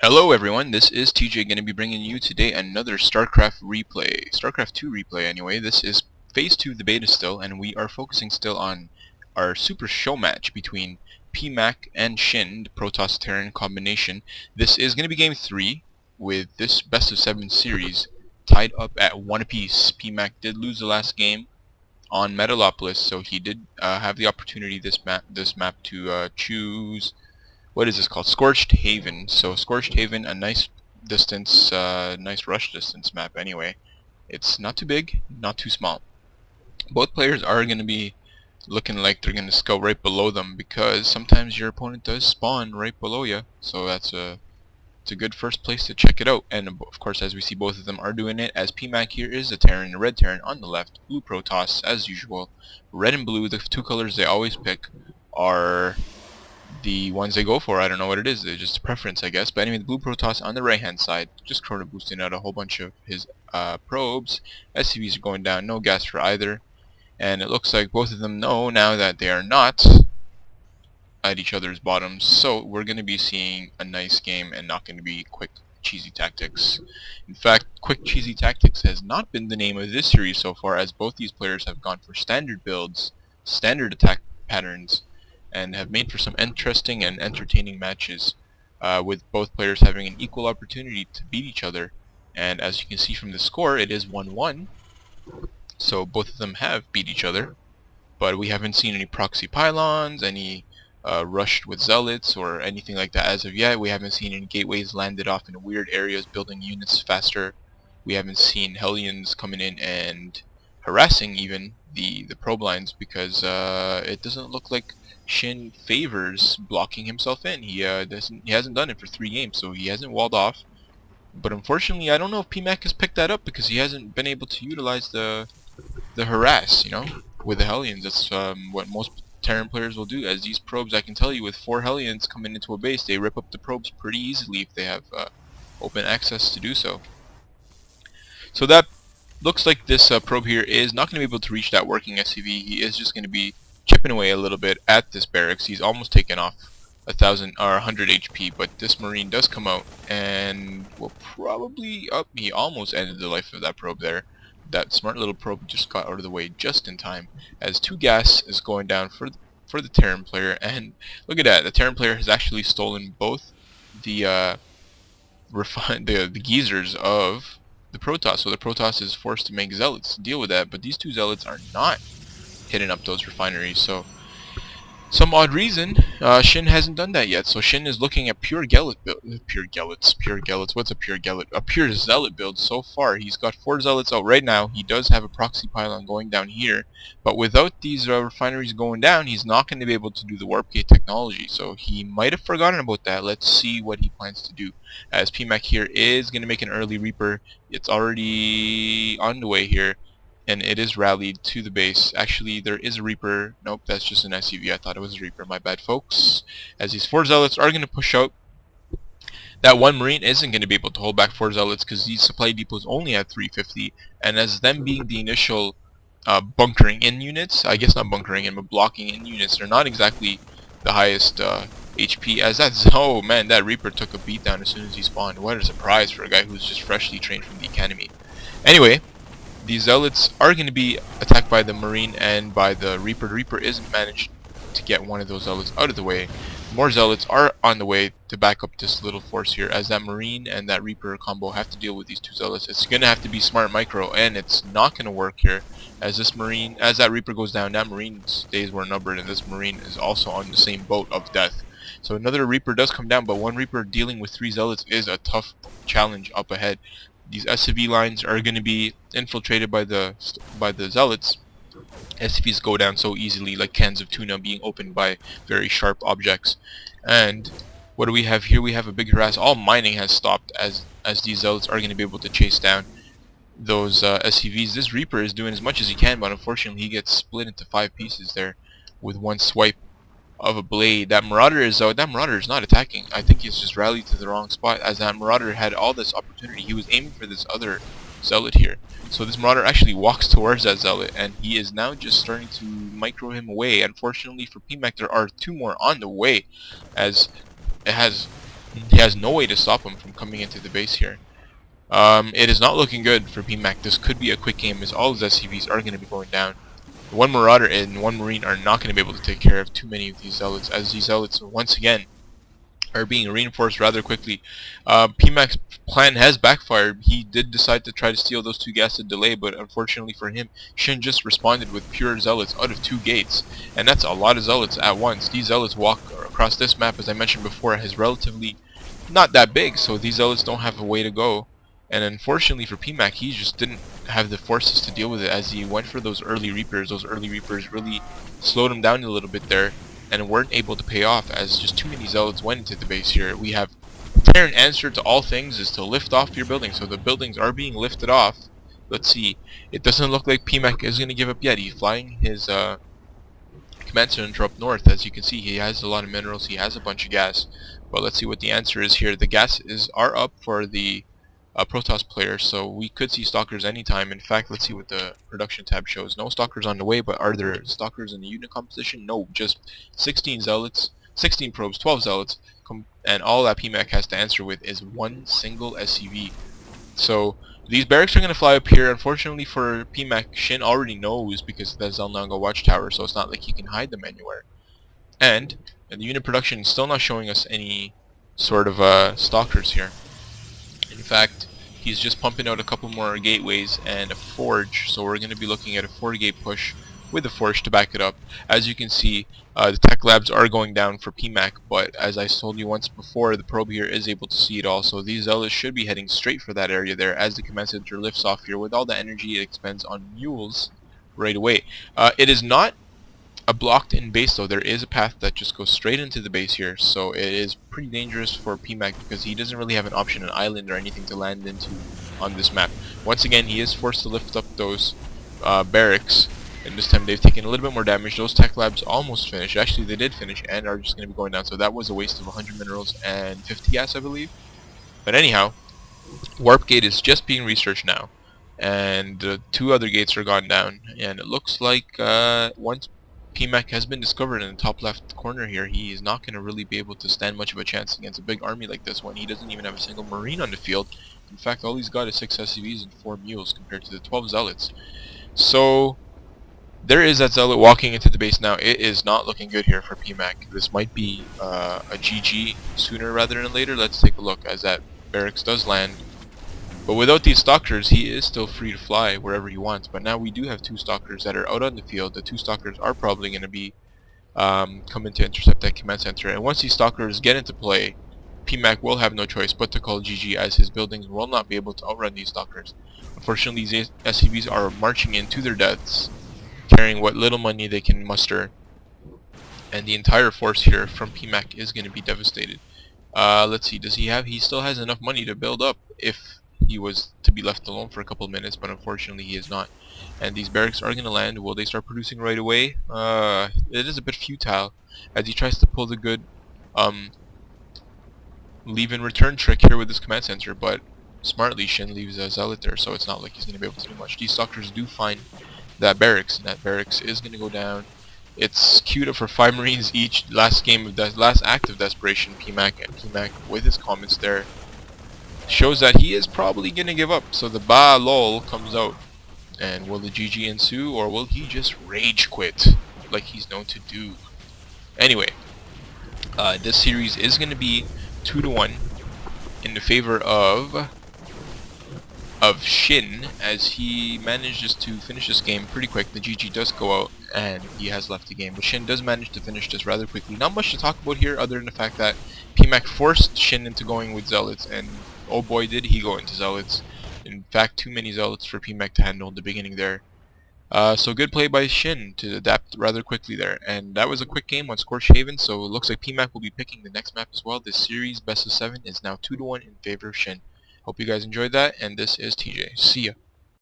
Hello everyone, this is TJ going to be bringing you today another StarCraft replay. StarCraft 2 replay anyway. This is Phase 2 of the beta still, and we are focusing still on our super show match between Pmak and Shinn, the Protoss-Terran combination. This is going to be Game 3 with this best of 7 series tied up at 1 apiece. Pmak did lose the last game on Metalopolis, so he did have the opportunity this map to choose what is this called? Scorched Haven. So Scorched Haven, a nice distance, nice rush distance map anyway. It's not too big, not too small. Both players are going to be looking like they're going to scout right below them because sometimes your opponent does spawn right below you. So it's a good first place to check it out. And of course, as we see, both of them are doing it. As PMAC here is a Terran, a red Terran on the left, blue Protoss as usual. Red and blue, the two colors they always pick, are the ones they go for. I don't know what it is. They're just a preference, I guess. But anyway, the blue Protoss on the right-hand side, just chrono boosting out a whole bunch of his probes. SCVs are going down, no gas for either. And it looks like both of them know now that they are not at each other's bottoms. So we're going to be seeing a nice game and not going to be quick, cheesy tactics. In fact, quick, cheesy tactics has not been the name of this series so far, as both these players have gone for standard builds, standard attack patterns, and have made for some interesting and entertaining matches, with both players having an equal opportunity to beat each other. And as you can see from the score, it is 1-1, so both of them have beat each other, but we haven't seen any proxy pylons, any rushed with zealots, or anything like that as of yet. We haven't seen any gateways landed off in weird areas, building units faster. We haven't seen Hellions coming in and harassing even the probe lines, because it doesn't look like Shinn favors blocking himself in. He hasn't done it for 3 games, so he hasn't walled off. But unfortunately, I don't know if PMAC has picked that up, because he hasn't been able to utilize the harass, with the Hellions. That's what most Terran players will do. As these probes, I can tell you, with 4 Hellions coming into a base, they rip up the probes pretty easily if they have open access to do so. So that looks like this probe here is not going to be able to reach that working SCV. He is just going to be chipping away a little bit at this barracks. He's almost taken off 1,000 or 100 HP, but this Marine does come out and will probably he almost ended the life of that probe there. That smart little probe just got out of the way just in time, as 2 gas is going down for the Terran player. And look at that, the Terran player has actually stolen both the the geezers of the Protoss, so the Protoss is forced to make zealots to deal with that. But these 2 zealots are not hitting up those refineries, so some odd reason Shinn hasn't done that yet. So Shinn is looking at pure Gelut pure Gelots. What's a pure Gelut? A pure Zealot build so far. He's got 4 Zealots out right now. He does have a proxy pylon going down here, but without these refineries going down, he's not going to be able to do the warp gate technology. So he might have forgotten about that. Let's see what he plans to do. As PMAC here is going to make an early Reaper. It's already on the way here, and it is rallied to the base. Actually, there is a Reaper. Nope, that's just an SUV. I thought it was a Reaper. My bad, folks. As these 4 Zealots are going to push out, that 1 Marine isn't going to be able to hold back 4 Zealots, because these supply depots only have 350, and as them being the initial bunkering in units, I guess not bunkering in, but blocking in units, they're not exactly the highest HP, as that's, oh man, that Reaper took a beat down as soon as he spawned. What a surprise for a guy who's just freshly trained from the academy. Anyway, these Zealots are going to be attacked by the Marine and by the Reaper. The Reaper isn't managed to get one of those Zealots out of the way. More Zealots are on the way to back up this little force here, as that Marine and that Reaper combo have to deal with these 2 Zealots. It's going to have to be smart micro, and it's not going to work here, as this Marine, as that Reaper goes down, that Marine's days were numbered, and this Marine is also on the same boat of death. So another Reaper does come down, but 1 Reaper dealing with 3 Zealots is a tough challenge up ahead. These SCV lines are going to be infiltrated by the Zealots. SCVs go down so easily, like cans of tuna being opened by very sharp objects. And what do we have here? We have a big harass. All mining has stopped, as these Zealots are going to be able to chase down those SCVs. This Reaper is doing as much as he can, but unfortunately he gets split into 5 pieces there with 1 swipe of a blade. That Marauder is not attacking. I think he's just rallied to the wrong spot, as that Marauder had all this opportunity. He was aiming for this other Zealot here. So this Marauder actually walks towards that Zealot, and he is now just starting to micro him away. Unfortunately for PMAC, there are 2 more on the way, as it has He has no way to stop him from coming into the base here. It is not looking good for Pmak. This could be a quick game as all his SCVs are going to be going down. One Marauder and one Marine are not going to be able to take care of too many of these Zealots, as these Zealots once again are being reinforced rather quickly. Pmak's plan has backfired. He did decide to try to steal those 2 gas to delay, but unfortunately for him, Shinn just responded with pure Zealots out of 2 gates, and that's a lot of Zealots at once. These Zealots walk across this map, as I mentioned before, is relatively not that big, so these Zealots don't have a way to go. And unfortunately for Pmak, he just didn't have the forces to deal with it as he went for those early Reapers. Those early Reapers really slowed him down a little bit there and weren't able to pay off as just too many Zealots went into the base here. We have Terran answer to all things is to lift off your buildings. So the buildings are being lifted off. Let's see. It doesn't look like Pmak is going to give up yet. He's flying his command center up north. As you can see, he has a lot of minerals. He has a bunch of gas. But let's see what the answer is here. The gas are up for the Protoss player, so we could see Stalkers anytime. In fact, let's see what the production tab shows. No Stalkers on the way, but are there Stalkers in the unit composition? No, just 16 Zealots, 16 probes, 12 Zealots, and all that Pmak has to answer with is one single SCV. So these barracks are going to fly up here. Unfortunately for Pmak, Shinn already knows because of the Zelnanga watchtower, so it's not like he can hide them anywhere. And the unit production is still not showing us any sort of Stalkers here. In fact, he's just pumping out a couple more gateways and a forge, so we're going to be looking at a 4-gate push with a forge to back it up. As you can see, the tech labs are going down for Pmak, but as I told you once before, the probe here is able to see it all, so these Zealots should be heading straight for that area there as the command center lifts off here with all the energy it expends on mules right away. It is not a blocked in base though. There is a path that just goes straight into the base here, so it is pretty dangerous for Pmak because he doesn't really have an option, an island or anything to land into on this map. Once again, he is forced to lift up those barracks, and this time they've taken a little bit more damage. Those tech labs almost finished. Actually, they did finish and are just going to be going down, so that was a waste of 100 minerals and 50 gas, I believe. But anyhow, Warp Gate is just being researched now, and 2 other gates are gone down, and it looks like once Pmak has been discovered in the top left corner here, he is not going to really be able to stand much of a chance against a big army like this one. He doesn't even have a single Marine on the field. In fact, all he's got is 6 SCVs and 4 mules compared to the 12 Zealots. So there is that Zealot walking into the base now. It is not looking good here for Pmak. This might be a GG sooner rather than later. Let's take a look as that barracks does land. But without these Stalkers, he is still free to fly wherever he wants. But now we do have 2 Stalkers that are out on the field. The 2 Stalkers are probably going to be coming to intercept that command center. And once these Stalkers get into play, Pmak will have no choice but to call GG, as his buildings will not be able to outrun these Stalkers. Unfortunately, these SCVs are marching in to their deaths, carrying what little money they can muster. And the entire force here from Pmak is going to be devastated. Let's see, he still has enough money to build up if he was to be left alone for a couple of minutes, but unfortunately he is not. And these barracks are going to land. Will they start producing right away? It is a bit futile as he tries to pull the good leave and return trick here with this command center, but smartly Shinn leaves a Zealot there, so it's not like he's going to be able to do much. These Stalkers do find that barracks, and that barracks is going to go down. It's queued up for 5 Marines each. Last act of desperation, Pmak with his comments there shows that he is probably going to give up. So the Ba lol comes out. And will the GG ensue, or will he just rage quit like he's known to do? Anyway, this series is going to be 2-1 in the favor of Shinn, as he manages to finish this game pretty quick. The GG does go out and he has left the game, but Shinn does manage to finish this rather quickly. Not much to talk about here other than the fact that Pmak forced Shinn into going with Zealots, and oh boy did he go into Zealots. In fact, too many Zealots for Pmak to handle in the beginning there. So good play by Shinn to adapt rather quickly there. And that was a quick game on Scorched Haven, so it looks like Pmak will be picking the next map as well. This series, best of 7, is now 2-1 in favor of Shinn. Hope you guys enjoyed that, and this is TJ. See ya.